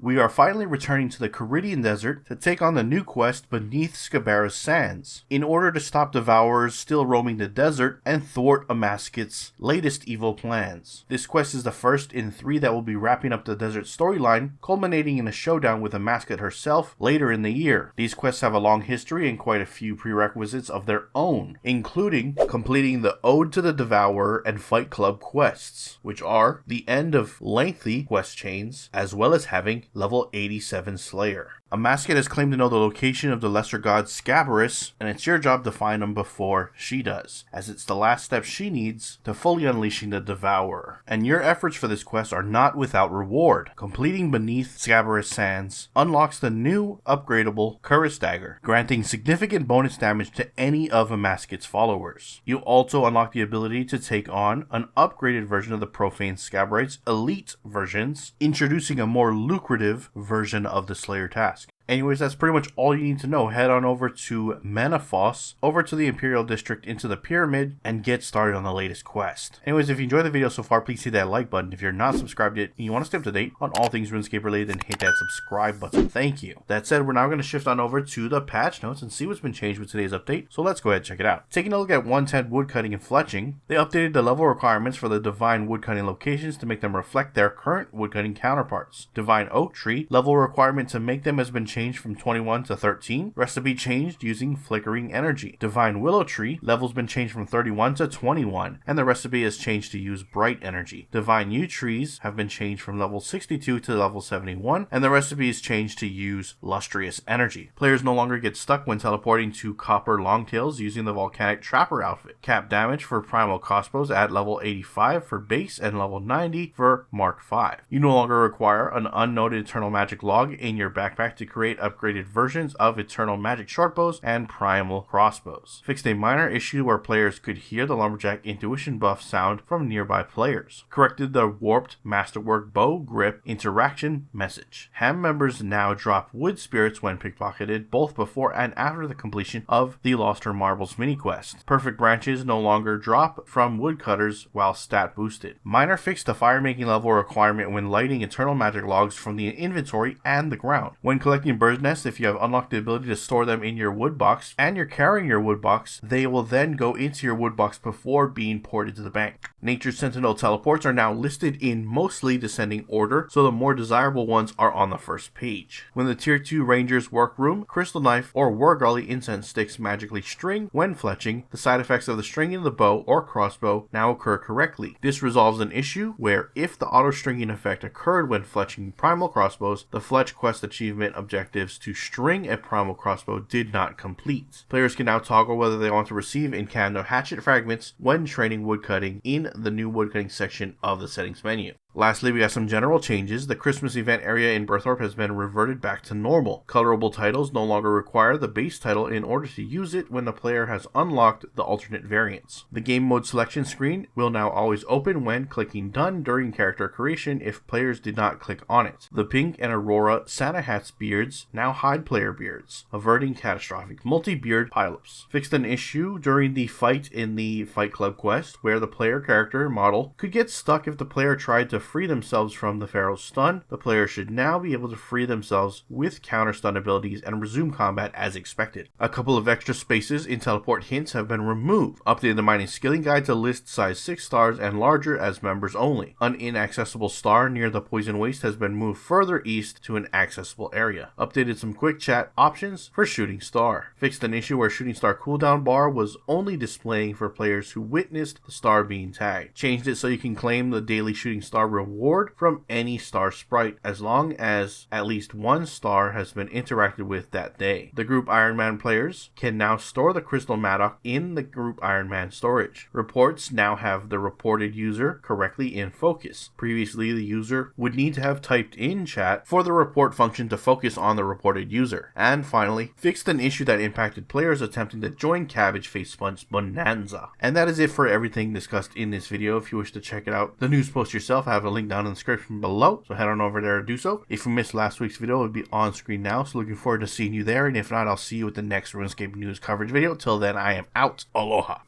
we are finally returning to the Caridian Desert to take on the new quest beneath Scabaras Sands, in order to stop Devourers still roaming the desert and thwart Amascut's latest evil plans. This quest is the first in 3 that will be wrapping up the desert storyline, culminating in a showdown with Amascut herself later in the year. These quests have a long history and quite a few prerequisites of their own, including completing the Ode to the Devourer and Fight Club quests, which are the end of lengthy quest chains, as well as having level 87 Slayer. Amascut has claimed to know the location of the lesser god Scabaras, and it's your job to find him before she does, as it's the last step she needs to fully unleashing the Devourer. And your efforts for this quest are not without reward. Completing beneath Scabaras Sands unlocks the new upgradable Cuirass Dagger, granting significant bonus damage to any of Amascut's followers. You also unlock the ability to take on an upgraded version of the Profane Scabarites Elite versions, introducing a more lucrative version of the Slayer task. Anyways, that's pretty much all you need to know. Head on over to Menafos, over to the Imperial District, into the Pyramid, and get started on the latest quest. Anyways, if you enjoyed the video so far, please hit that like button. If you're not subscribed yet and you want to stay up to date on all things RuneScape related, then hit that subscribe button. Thank you. That said, we're now going to shift on over to the patch notes and see what's been changed with today's update. So let's go ahead and check it out. Taking a look at 110 woodcutting and fletching, they updated the level requirements for the divine woodcutting locations to make them reflect their current woodcutting counterparts. Divine oak tree, level requirement to make them has been changed from 21 to 13. Recipe changed using flickering energy. Divine willow tree, level's been changed from 31 to 21, and the recipe is changed to use bright energy. Divine yew trees have been changed from level 62 to level 71, and the recipe is changed to use lustrous energy. Players no longer get stuck when teleporting to copper longtails using the volcanic trapper outfit. Cap damage for primal crossbows at level 85 for base and level 90 for Mark 5. You no longer require an unnoted eternal magic log in your backpack to create upgraded versions of eternal magic shortbows and primal crossbows. Fixed a minor issue where players could hear the lumberjack intuition buff sound from nearby players. Corrected the warped masterwork bow grip interaction message. Ham members now drop wood spirits when pickpocketed, both before and after the completion of the Lost Her Marbles mini quest. Perfect branches no longer drop from woodcutters while stat boosted. Minor fixed the fire making level requirement when lighting eternal magic logs from the inventory and the ground. When collecting bird's nests, if you have unlocked the ability to store them in your wood box and you're carrying your wood box, they will then go into your wood box before being ported to the bank. Nature Sentinel teleports are now listed in mostly descending order, so the more desirable ones are on the first page. When the tier 2 Ranger's workroom, crystal knife, or Wargully incense sticks magically string when fletching, the side effects of the stringing of the bow or crossbow now occur correctly. This resolves an issue where if the auto stringing effect occurred when fletching primal crossbows, the fletch quest achievement objectives to string a primal crossbow did not complete. Players can now toggle whether they want to receive incandescent hatchet fragments when training woodcutting in the new woodcutting section of the settings menu. Lastly, we got some general changes. The Christmas event area in Berthorpe has been reverted back to normal. Colorable titles no longer require the base title in order to use it when the player has unlocked the alternate variants. The game mode selection screen will now always open when clicking done during character creation if players did not click on it. The Pink and Aurora Santa Hats beards now hide player beards, averting catastrophic multi-beard pileups. Fixed an issue during the fight in the Fight Club quest where the player character model could get stuck if the player tried to free themselves from the Pharaoh's stun. The player should now be able to free themselves with counter stun abilities and resume combat as expected. A couple of extra spaces in teleport hints have been removed. Updated the mining skilling guide to list size 6 stars and larger as members only. An inaccessible star near the poison waste has been moved further east to an accessible area. Updated some quick chat options for shooting star. Fixed an issue where shooting star cooldown bar was only displaying for players who witnessed the star being tagged. Changed it so you can claim the daily shooting star reward from any star sprite as long as at least one star has been interacted with that day. The group Iron Man players can now store the Crystal Maddock in the group Iron Man storage. Reports now have the reported user correctly in focus. Previously, the user would need to have typed in chat for the report function to focus on the reported user. And finally, fixed an issue that impacted players attempting to join Cabbage Face Punch Bonanza. And that is it for everything discussed in this video. If you wish to check it out, the news post yourself, I have a link down in the description below, so head on over there to do so. If you missed last week's video, it would be on screen now, so looking forward to seeing you there, and if not, I'll see you with the next RuneScape news coverage video. Till then, I am out. Aloha.